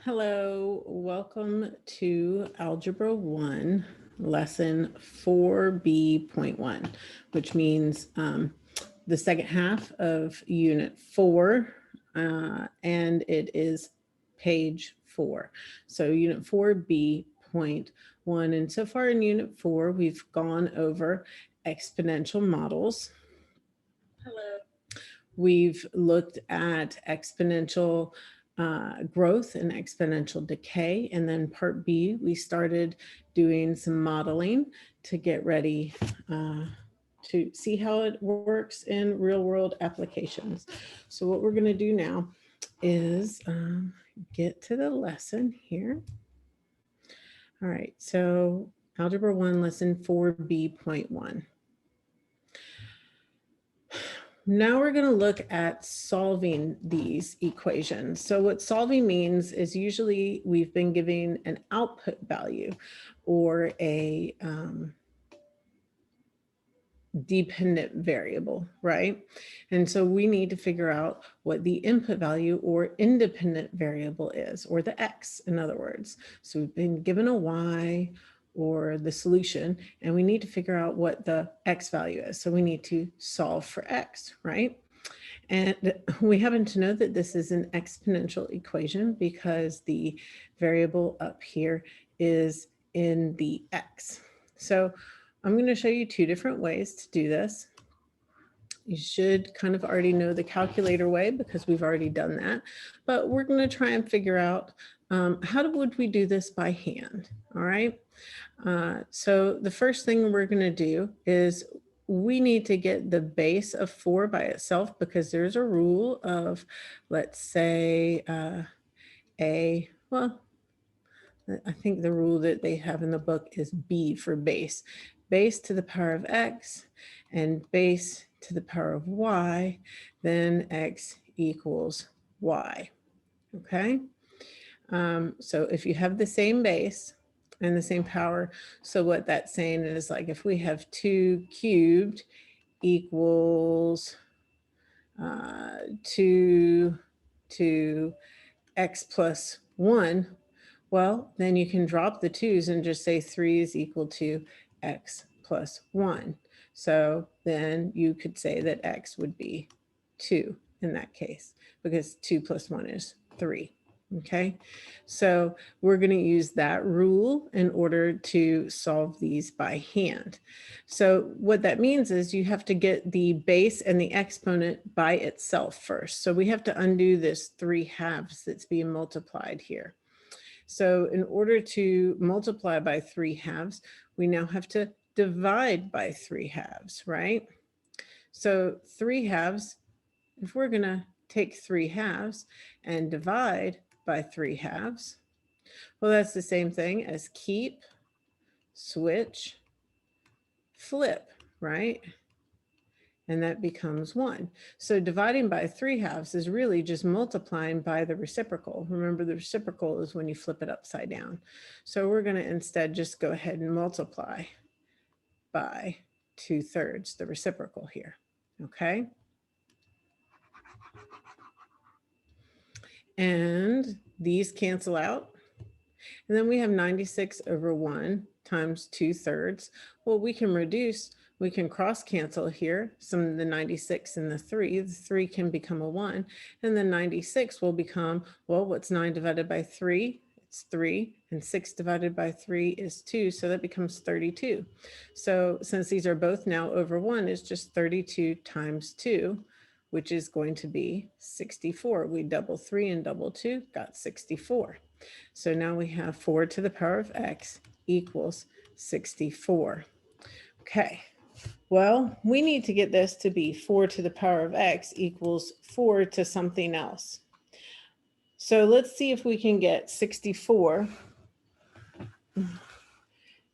Hello, welcome to Algebra 1, lesson 4b.1, which means the second half of Unit 4, and it is page 4. So Unit 4b.1, and so far in Unit 4, we've gone over exponential models. Hello. We've looked at exponential growth and exponential decay. And then part B, we started doing some modeling to get ready to see how it works in real world applications. So what we're going to do now is get to the lesson here. All right, so Algebra 1, lesson 4b.1. Now we're going to look at solving these equations. So what solving means is usually we've been giving an output value or a dependent variable, right? And so we need to figure out what the input value or independent variable is, or the x, in other words. So we've been given a y or the solution, and we need to figure out what the x value is. So we need to solve for x, right? And we happen to know that this is an exponential equation because the variable up here is in the x. So I'm going to show you two different ways to do this. You should kind of already know the calculator way because we've already done that, but we're going to try and figure out how would we do this by hand, all right? So the first thing we're going to do is we need to get the base of 4 by itself because there's a rule of, let's say, well, I think the rule that they have in the book is B for base. Base to the power of x and base to the power of y, then x equals y, okay? So if you have the same base and the same power, so what that's saying is, like, if we have 2 cubed equals 2 to x plus 1, well, then you can drop the 2's and just say 3 is equal to x plus 1. So then you could say that x would be 2 in that case, because 2 plus 1 is 3. Okay, so we're going to use that rule in order to solve these by hand. So what that means is you have to get the base and the exponent by itself first. So we have to undo this 3/2 that's being multiplied here. So in order to multiply by 3/2, we now have to divide by 3/2, right? So 3/2, if we're going to take 3/2 and divide by 3/2, well, that's the same thing as keep, switch, flip, right? And that becomes 1. So dividing by 3/2 is really just multiplying by the reciprocal. Remember, the reciprocal is when you flip it upside down. So we're going to instead just go ahead and multiply by 2/3, the reciprocal here, okay? And these cancel out. And then we have 96 over 1 times 2/3. Well, we can reduce, we can cross cancel here, some of the 96 and the 3. The 3 can become a 1. And then 96 will become, well, what's 9 divided by 3? It's 3. And 6 divided by 3 is 2. So that becomes 32. So since these are both now over 1, it's just 32 times 2, which is going to be 64. We double 3 and double 2, got 64. So now we have 4 to the power of x equals 64. Okay, well, we need to get this to be 4 to the power of x equals 4 to something else. So let's see if we can get 64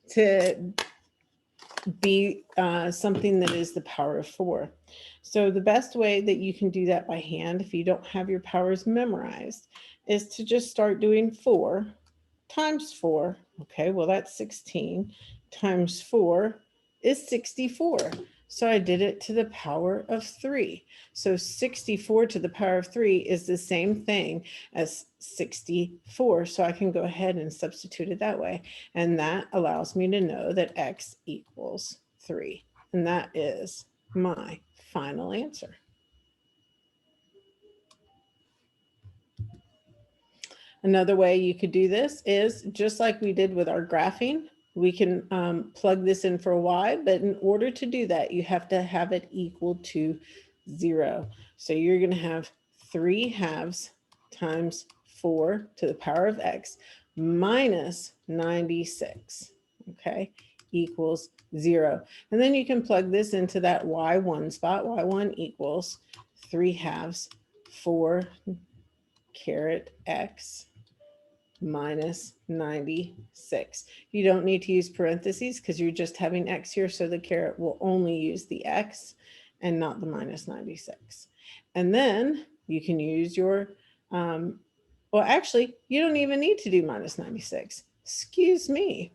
to be something that is the power of 4. So the best way that you can do that by hand, if you don't have your powers memorized, is to just start doing 4 times 4. Okay, well, that's 16 times 4 is 64. So I did it to the power of 3. So 64 to the power of 3 is the same thing as 64. So I can go ahead and substitute it that way. And that allows me to know that x equals 3. And that is my final answer. Another way you could do this is just like we did with our graphing. We can plug this in for y, but in order to do that, you have to have it equal to 0. So you're going to have 3/2 times 4 to the power of x minus 96, okay, equals 0. And then you can plug this into that y1 spot. y1 equals 3/2 4 caret x minus 96. You don't need to use parentheses because you're just having x here, so the caret will only use the x and not the minus 96. And then you can use your, well, actually, you don't even need to do minus 96. Excuse me.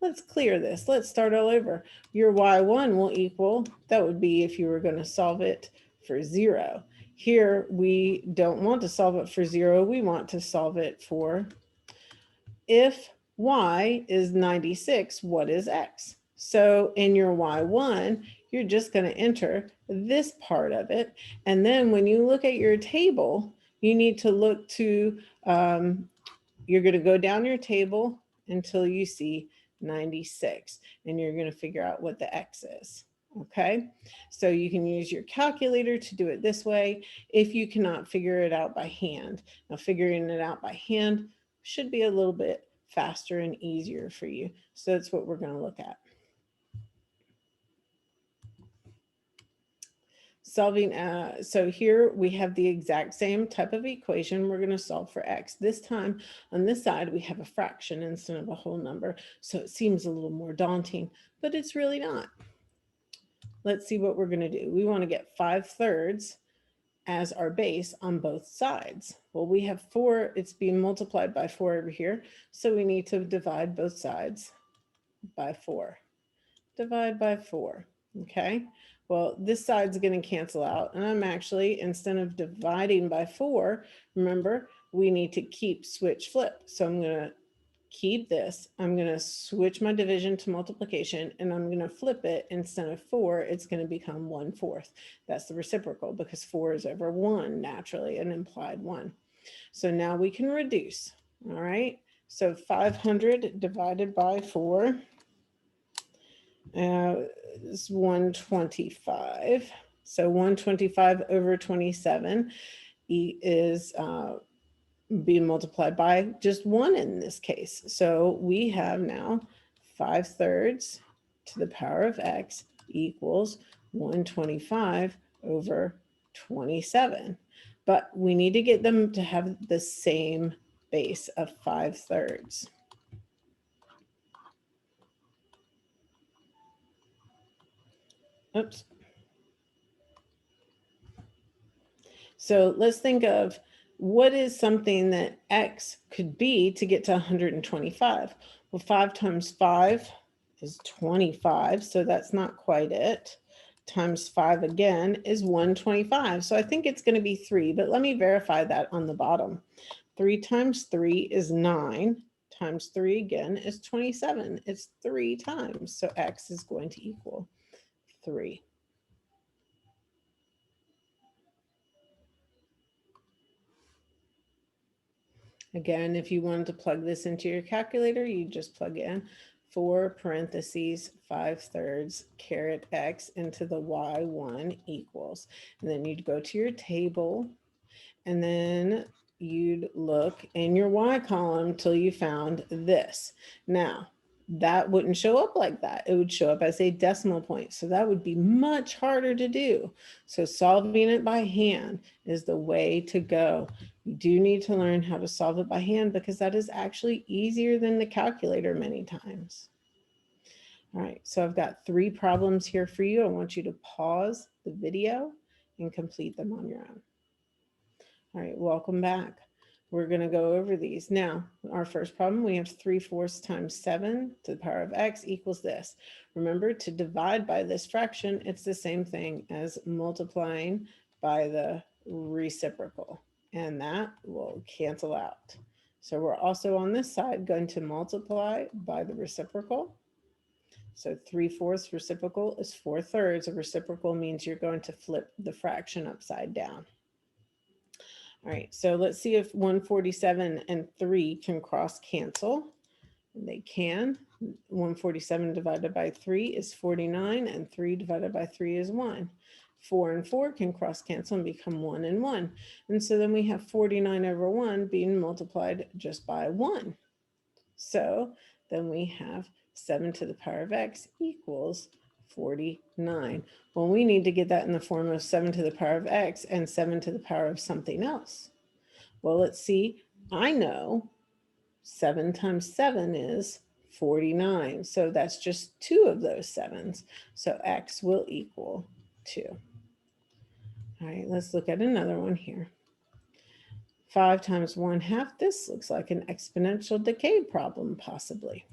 Let's clear this. Let's start all over. Your y1 will equal, that would be if you were going to solve it for 0. Here, we don't want to solve it for 0. We want to solve it for, if y is 96, what is x? So in your y1, you're just going to enter this part of it. And then when you look at your table, you need to look to, you're going to go down your table until you see 96, and you're going to figure out what the x is. Okay, so you can use your calculator to do it this way if you cannot figure it out by hand. Now, figuring it out by hand should be a little bit faster and easier for you. So that's what we're going to look at. Solving, so here we have the exact same type of equation. We're going to solve for x. This time on this side, we have a fraction instead of a whole number. So it seems a little more daunting, but it's really not. Let's see what we're going to do. We want to get 5/3 as our base on both sides. Well, we have 4, it's being multiplied by 4 over here. So we need to divide both sides by 4. Divide by 4, okay? Well, this side's going to cancel out, and I'm actually, instead of dividing by 4, remember, we need to keep switch flip. So I'm going to keep this. I'm going to switch my division to multiplication, and I'm going to flip it. Instead of 4, it's going to become 1/4. That's the reciprocal because 4 is over 1, naturally, an implied 1. So now we can reduce, all right? So 500 divided by 4 is 125. So 125 over 27 is being multiplied by just 1 in this case. So we have now 5/3 to the power of x equals 125 over 27. But we need to get them to have the same base of 5/3. Oops. So let's think of what is something that x could be to get to 125. Well, 5 times 5 is 25, so that's not quite it. Times 5 again is 125. So I think it's going to be 3, but let me verify that on the bottom. 3 times 3 is 9. Times 3 again is 27. It's 3 times. So x is going to equal 3. Again, if you wanted to plug this into your calculator, you just plug in 4 parentheses 5/3 caret x into the y1 equals. And then you'd go to your table, and then you'd look in your y column till you found this. Now, that wouldn't show up like that. It would show up as a decimal point. So that would be much harder to do. So solving it by hand is the way to go. You do need to learn how to solve it by hand because that is actually easier than the calculator many times. All right, so I've got 3 problems here for you. I want you to pause the video and complete them on your own. All right, welcome back. we're going to go over these. Now, our first problem, we have 3/4 times 7 to the power of x equals this. Remember, to divide by this fraction, it's the same thing as multiplying by the reciprocal, and that will cancel out. So we're also on this side going to multiply by the reciprocal. So 3/4 reciprocal is 4/3. A reciprocal means you're going to flip the fraction upside down. All right, so let's see if 147 and 3 can cross cancel. They can. 147 divided by 3 is 49, and 3 divided by 3 is 1. 4 and 4 can cross cancel and become 1 and 1. And so then we have 49 over 1 being multiplied just by 1. So then we have 7 to the power of x equals 49. Well, we need to get that in the form of 7 to the power of x and 7 to the power of something else. Well, let's see. I know 7 times 7 is 49. So that's just 2 of those 7s. So x will equal 2. All right, let's look at another one here. 5 times 1/2. This looks like an exponential decay problem, possibly.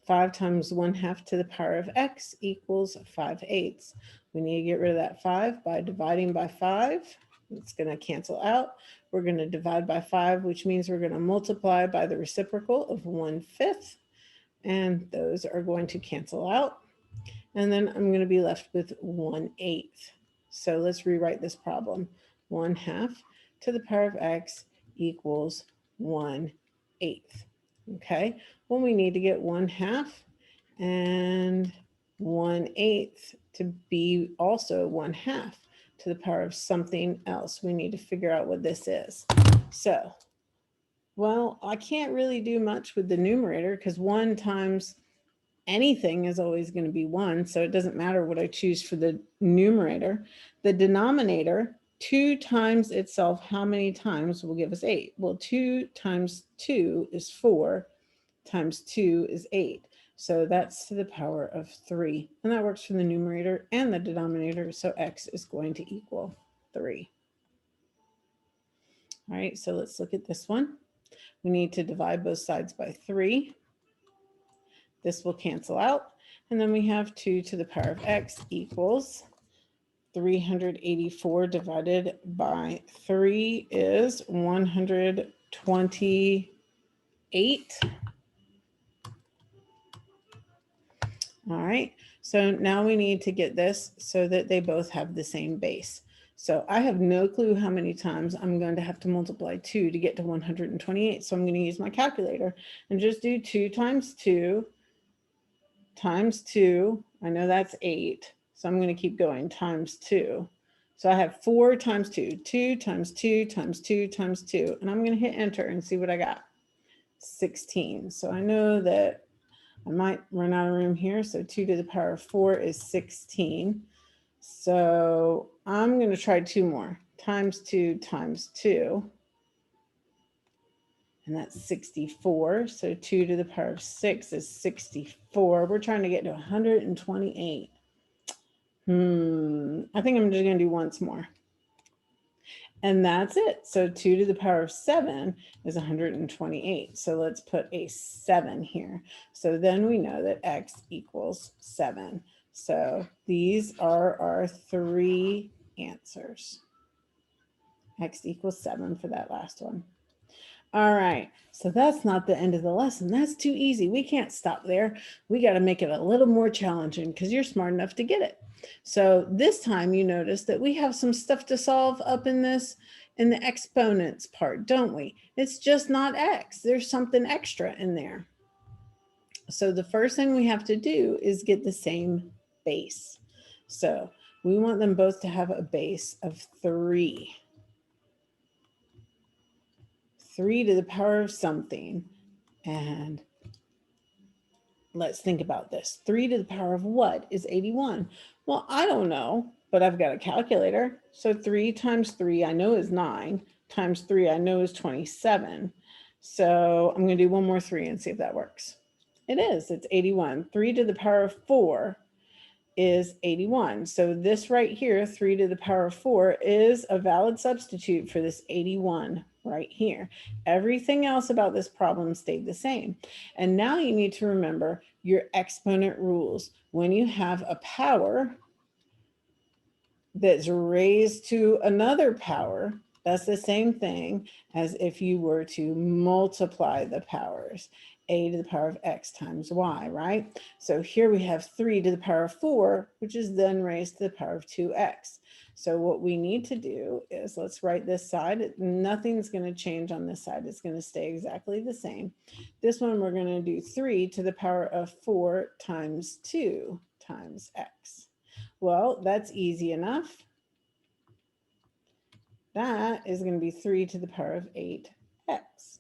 5 times 1/2 to the power of x equals 5/8. We need to get rid of that 5 by dividing by 5. It's going to cancel out. We're going to divide by 5, which means we're going to multiply by the reciprocal of 1/5. And those are going to cancel out. And then I'm going to be left with 1/8. So let's rewrite this problem. 1/2 to the power of x equals 1/8. Okay, well, we need to get 1/2 and 1/8 to be also 1/2 to the power of something else. We need to figure out what this is. So, well, I can't really do much with the numerator because 1 times anything is always going to be 1. So it doesn't matter what I choose for the numerator. The denominator, 2 times itself, how many times will give us 8? Well, 2 times 2 is 4, times 2 is 8. So that's to the power of 3. And that works for the numerator and the denominator. So x is going to equal 3. All right, so let's look at this one. We need to divide both sides by 3. This will cancel out. And then we have 2 to the power of x equals 384 divided by 3 is 128. All right, so now we need to get this so that they both have the same base. So I have no clue how many times I'm going to have to multiply 2 to get to 128. So I'm going to use my calculator and just do 2 times 2 times 2. I know that's 8. So I'm going to keep going times 2. So I have 4 times 2, 2 times 2 times 2 times 2. And I'm going to hit enter and see what I got. 16. So I know that I might run out of room here. So 2 to the power of 4 is 16. So I'm going to try 2 more. Times 2 times 2. And that's 64. So 2 to the power of 6 is 64. We're trying to get to 128. I think I'm just going to do once more. And that's it. So 2 to the power of 7 is 128. So let's put a 7 here. So then we know that x equals 7. So these are our 3 answers. X equals 7 for that last one. All right, so that's not the end of the lesson. That's too easy. We can't stop there. We got to make it a little more challenging because you're smart enough to get it. So this time you notice that we have some stuff to solve up in the exponents part, don't we? It's just not x. There's something extra in there. So the first thing we have to do is get the same base. So we want them both to have a base of 3. 3 to the power of something. And let's think about this. 3 to the power of what is 81? Well, I don't know, but I've got a calculator. So 3 times 3 I know is 9, times 3 I know is 27. So I'm going to do one more 3 and see if that works. It is. It's 81. 3 to the power of 4 is 81. So this right here, 3 to the power of 4, is a valid substitute for this 81. right here. Everything else about this problem stayed the same. And now you need to remember your exponent rules. When you have a power that's raised to another power, that's the same thing as if you were to multiply the powers. A to the power of x times y, right? So here we have 3 to the power of 4, which is then raised to the power of 2x. So what we need to do is, let's write this side. Nothing's going to change on this side. It's going to stay exactly the same. This one, we're going to do 3 to the power of 4 times 2 times x. Well, that's easy enough. That is going to be 3 to the power of 8x.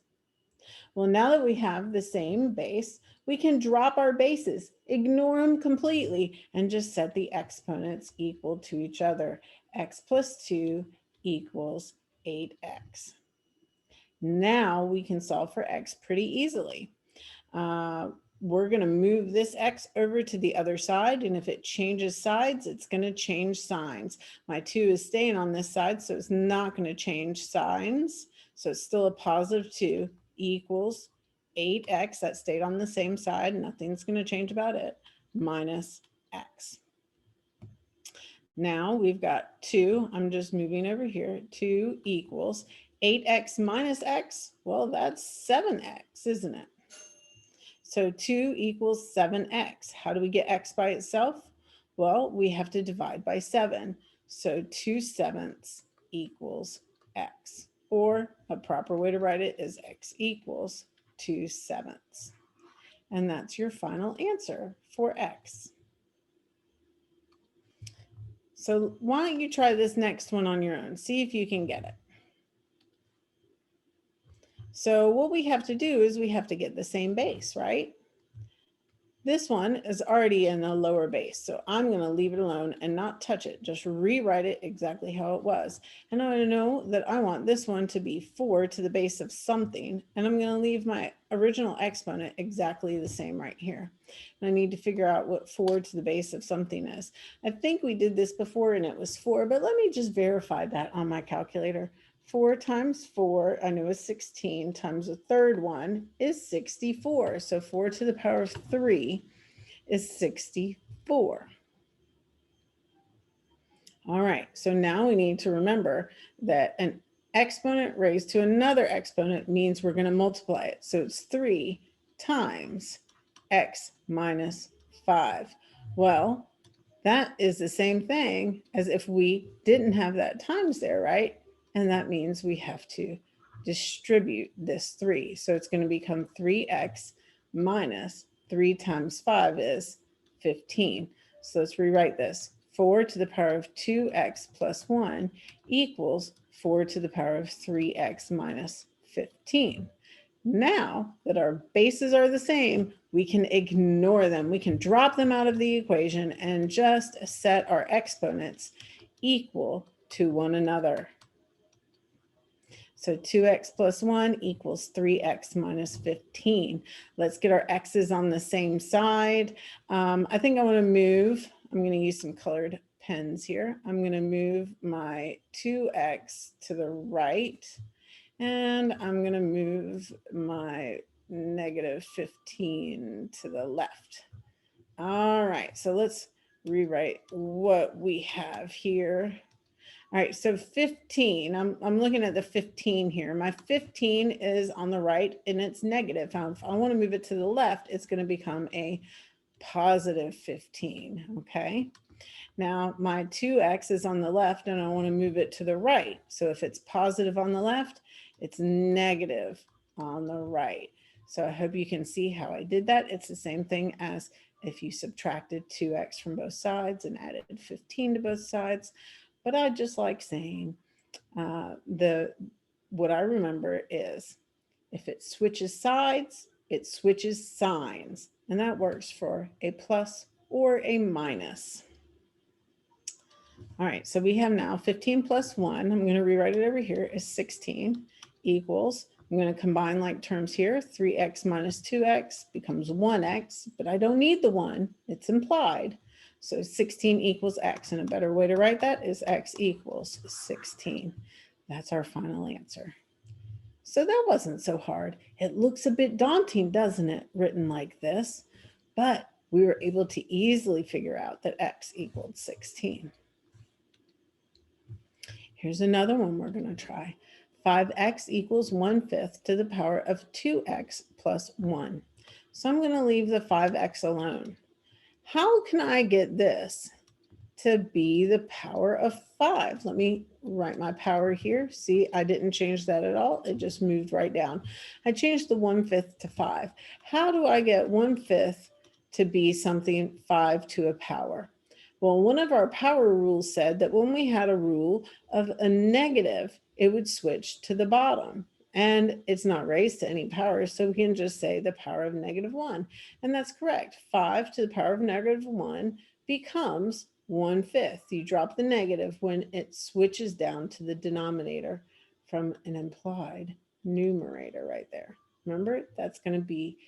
Well, now that we have the same base, we can drop our bases, ignore them completely, and just set the exponents equal to each other. X plus 2 equals 8x. Now we can solve for x pretty easily. We're going to move this x over to the other side, and if it changes sides, it's going to change signs. My 2 is staying on this side, so it's not going to change signs. So it's still a positive 2 equals 8x, that stayed on the same side, nothing's going to change about it, minus x. Now we've got 2, I'm just moving over here, 2 equals 8x minus x. Well, that's 7x, isn't it? So 2 equals 7x. How do we get x by itself? Well, we have to divide by 7. So 2/7 equals x. Or a proper way to write it is x equals 2/7. And that's your final answer for x. So why don't you try this next one on your own? See if you can get it. So what we have to do is we have to get the same base, right? This one is already in a lower base, so I'm going to leave it alone and not touch it. Just rewrite it exactly how it was. And I know that I want this one to be 4 to the base of something, and I'm going to leave my original exponent exactly the same right here. And I need to figure out what 4 to the base of something is. I think we did this before and it was 4, but let me just verify that on my calculator. 4 times 4, I know is 16, times the third one is 64. So 4 to the power of 3 is 64. All right, so now we need to remember that an exponent raised to another exponent means we're going to multiply it. So it's 3 times x minus 5. Well, that is the same thing as if we didn't have that times there, right? And that means we have to distribute this 3. So it's going to become 3x minus 3 times 5 is 15. So let's rewrite this. 4 to the power of 2x plus 1 equals 4 to the power of 3x minus 15. Now that our bases are the same, we can ignore them. We can drop them out of the equation and just set our exponents equal to one another. So 2x plus 1 equals 3x minus 15. Let's get our x's on the same side. I think I want to move, I'm going to use some colored pens here. I'm going to move my 2x to the right. And I'm going to move my negative 15 to the left. All right, so let's rewrite what we have here. All right, so 15, I'm looking at the 15 here. My 15 is on the right and it's negative. If I want to move it to the left, it's going to become a positive 15, okay? Now my 2x is on the left and I want to move it to the right. So if it's positive on the left, it's negative on the right. So I hope you can see how I did that. It's the same thing as if you subtracted 2x from both sides and added 15 to both sides. But I just like saying what I remember is if it switches sides, it switches signs. And that works for a plus or a minus. All right, so we have now 15 plus 1, I'm going to rewrite it over here, is 16 equals, I'm going to combine like terms here, 3x minus 2x becomes 1x, but I don't need the 1, it's implied. So 16 equals x, and a better way to write that is x equals 16. That's our final answer. So that wasn't so hard. It looks a bit daunting, doesn't it, written like this? But we were able to easily figure out that x equaled 16. Here's another one we're going to try. 5x equals 1/5 to the power of 2x plus 1. So I'm going to leave the 5x alone. How can I get this to be the power of 5? Let me write my power here. See, I didn't change that at all. It just moved right down. I changed the 1/5 to 5. How do I get 1/5 to be something 5 to a power? Well, one of our power rules said that when we had a rule of a negative, it would switch to the bottom. And it's not raised to any power, so we can just say the power of -1. And that's correct. 5 to the power of -1 becomes 1/5. You drop the negative when it switches down to the denominator from an implied numerator right there. Remember, that's going to be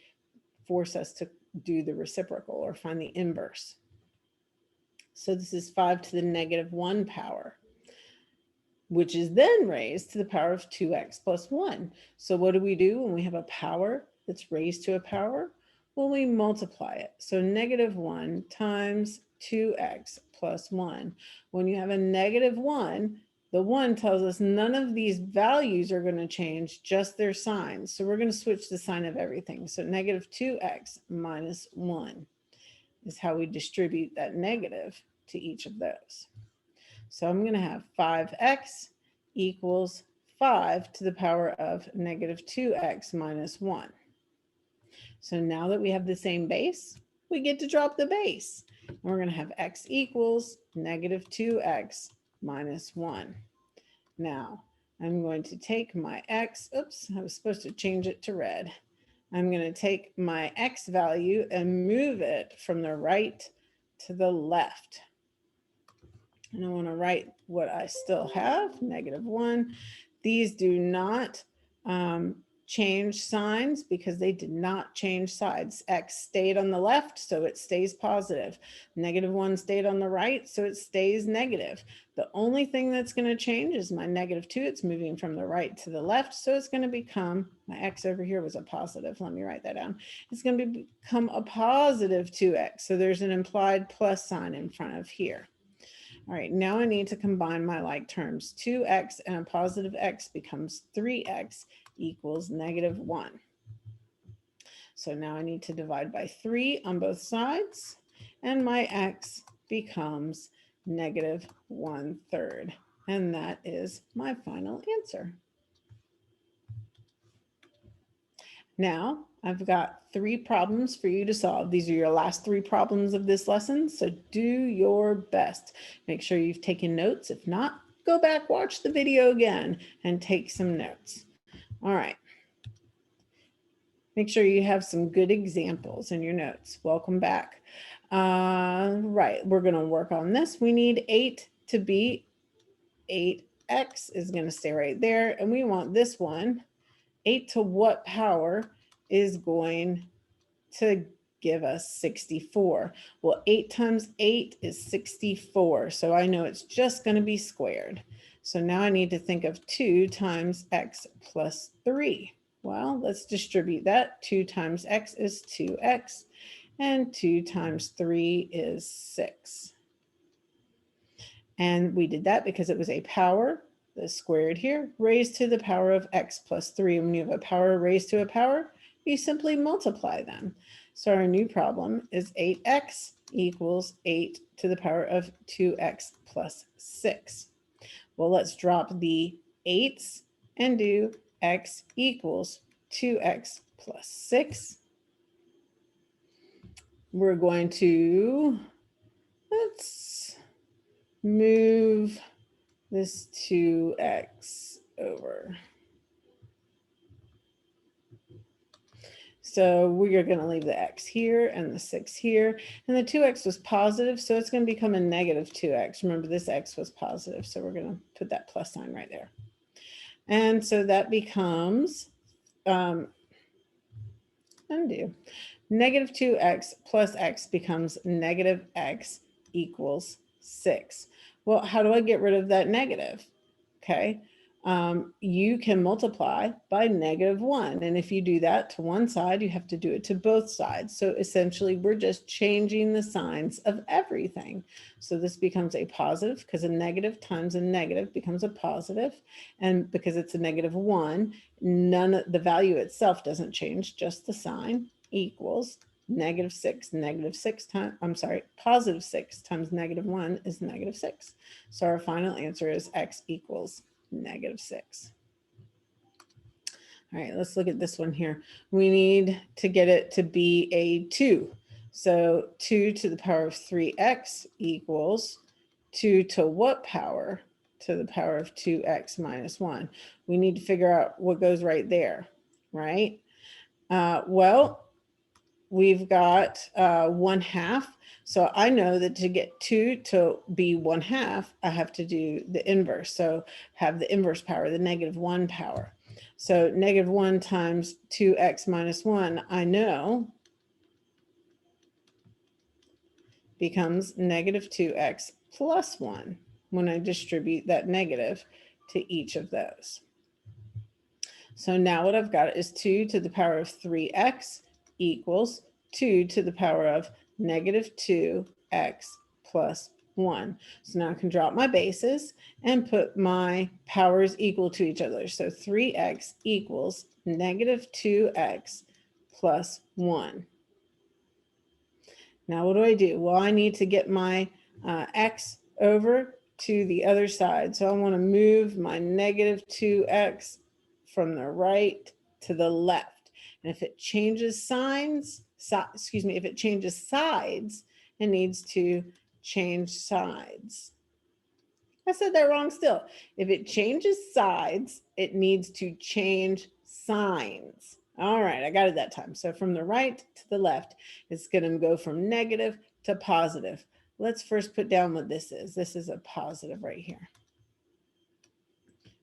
force us to do the reciprocal or find the inverse. So this is 5 to the -1 power, which is then raised to the power of 2x plus 1. So what do we do when we have a power that's raised to a power? Well, we multiply it. So -1 times 2x plus 1. When you have a -1, the 1 tells us none of these values are going to change, just their signs. So we're going to switch the sign of everything. So -2x minus 1 is how we distribute that negative to each of those. So I'm going to have 5x equals 5 to the power of -2x minus 1. So now that we have the same base, we get to drop the base. And we're going to have x equals -2x minus 1. Now, I'm going to take my x, oops, I was supposed to change it to red. I'm going to take my x value and move it from the right to the left. And I want to write what I still have, -1. These do not change signs because they did not change sides. X stayed on the left, so it stays positive. -1 stayed on the right, so it stays negative. The only thing that's going to change is my -2. It's moving from the right to the left, so it's going to become, my x over here was a positive. Let me write that down. It's going to become a positive 2x, so there's an implied plus sign in front of here. All right, now I need to combine my like terms. 2x and a positive x becomes 3x equals -1. So now I need to divide by 3 on both sides, and my x becomes -1/3. And that is my final answer. Now, I've got 3 problems for you to solve. These are your last 3 problems of this lesson, so do your best. Make sure you've taken notes. If not, go back, watch the video again, and take some notes. All right. Make sure you have some good examples in your notes. Welcome back. Right, we're going to work on this. We need 8 to be 8x is going to stay right there, and we want this one. 8 to what power is going to give us 64? Well, 8 times 8 is 64. So I know it's just going to be squared. So now I need to think of 2 times x plus 3. Well, let's distribute that. 2 times x is 2x, and 2 times 3 is 6. And we did that because it was a power, the squared here, raised to the power of x plus 3. When you have a power raised to a power, you simply multiply them. So our new problem is 8x equals 8 to the power of 2x plus 6. Well, let's drop the 8s and do x equals 2x plus 6. We're going to, let's move this 2x over. So we are going to leave the x here and the 6 here. And the 2x was positive, so it's going to become a -2x. Remember, this x was positive, so we're going to put that plus sign right there. And so that becomes, undo. -2x plus x becomes -x equals 6. Well, how do I get rid of that negative? Okay, you can multiply by -1. And if you do that to one side, you have to do it to both sides. So essentially, we're just changing the signs of everything. So this becomes a positive because a negative times a negative becomes a positive. And because it's a -1, none of the value itself doesn't change, just the sign equals -6 times, I'm sorry, +6 times -1 is -6. So our final answer is x equals -6. All right, let's look at this one here. We need to get it to be a 2. So 2 to the power of 3x equals 2 to what power? To the power of 2x minus 1. We need to figure out what goes right there, right? Well, we've got 1/2. So I know that to get 2 to be 1/2, I have to do the inverse. So have the inverse power, the -1 power. So -1 times 2x minus 1, I know, becomes -2x plus 1 when I distribute that negative to each of those. So now what I've got is 2 to the power of 3x equals 2 to the power of -2x plus 1. So now I can drop my bases and put my powers equal to each other. So 3x equals -2x plus 1. Now what do? Well, I need to get my x over to the other side. So I want to move my -2x from the right to the left. And if it changes signs, if it changes sides, it needs to change sides. I said that wrong still. If it changes sides, it needs to change signs. All right, I got it that time. So from the right to the left, it's going to go from negative to positive. Let's first put down what this is. This is a positive right here.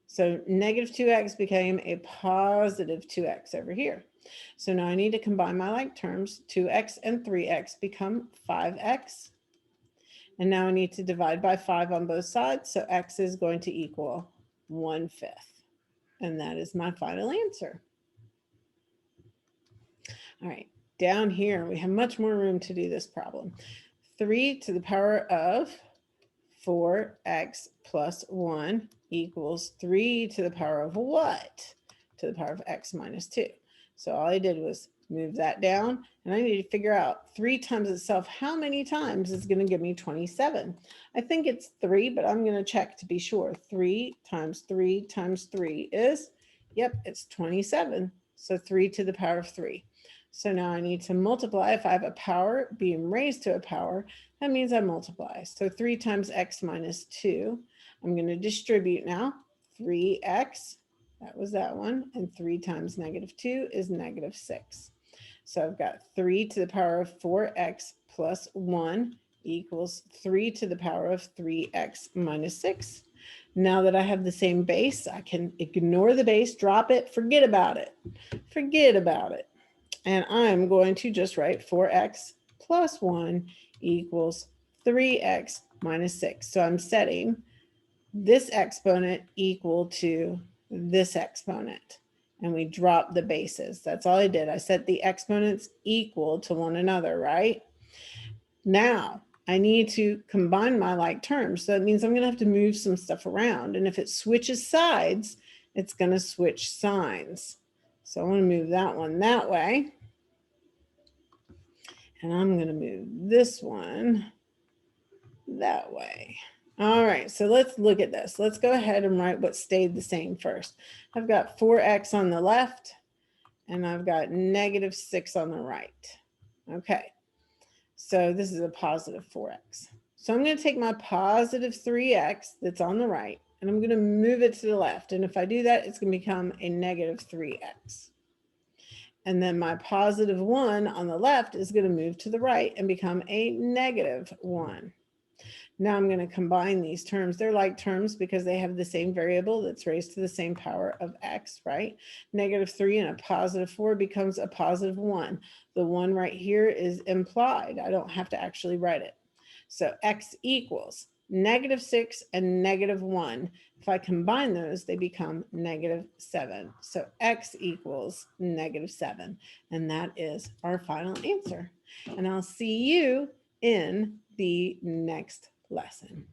So -2x became a positive 2x over here. So now I need to combine my like terms. 2x and 3x become 5x. And now I need to divide by 5 on both sides. So x is going to equal 1/5. And that is my final answer. All right, down here, we have much more room to do this problem. 3 to the power of 4x plus 1 equals 3 to the power of what? To the power of x minus 2. So all I did was move that down, and I need to figure out 3 times itself. How many times is going to give me 27? I think it's 3, but I'm going to check to be sure. 3 times 3 times 3 is, yep, it's 27. So 3 to the power of 3. So now I need to multiply. If I have a power being raised to a power, that means I multiply. So 3 times x minus 2. I'm going to distribute now. 3x, that was that one, and 3 times -2 is -6. So I've got 3 to the power of 4x plus 1 equals 3 to the power of 3x minus 6. Now that I have the same base, I can ignore the base, drop it, forget about it. Forget about it. And I'm going to just write 4x plus 1 equals 3x minus 6. So I'm setting this exponent equal to this exponent. And we drop the bases. That's all I did. I set the exponents equal to one another, right? Now, I need to combine my like terms. So that means I'm going to have to move some stuff around. And if it switches sides, it's going to switch signs. So I want to move that one that way. And I'm going to move this one that way. All right, so let's look at this. Let's go ahead and write what stayed the same first. I've got 4x on the left, and I've got -6 on the right. Okay, so this is a positive 4x. So I'm going to take my positive 3x that's on the right, and I'm going to move it to the left. And if I do that, it's going to become a -3x. And then my positive 1 on the left is going to move to the right and become a -1. Now I'm going to combine these terms. They're like terms because they have the same variable that's raised to the same power of x, right? -3 and a positive 4 becomes a positive 1. The 1 right here is implied. I don't have to actually write it. So x equals -6 and -1. If I combine those, they become -7. So x equals -7. And that is our final answer. And I'll see you in the next lesson.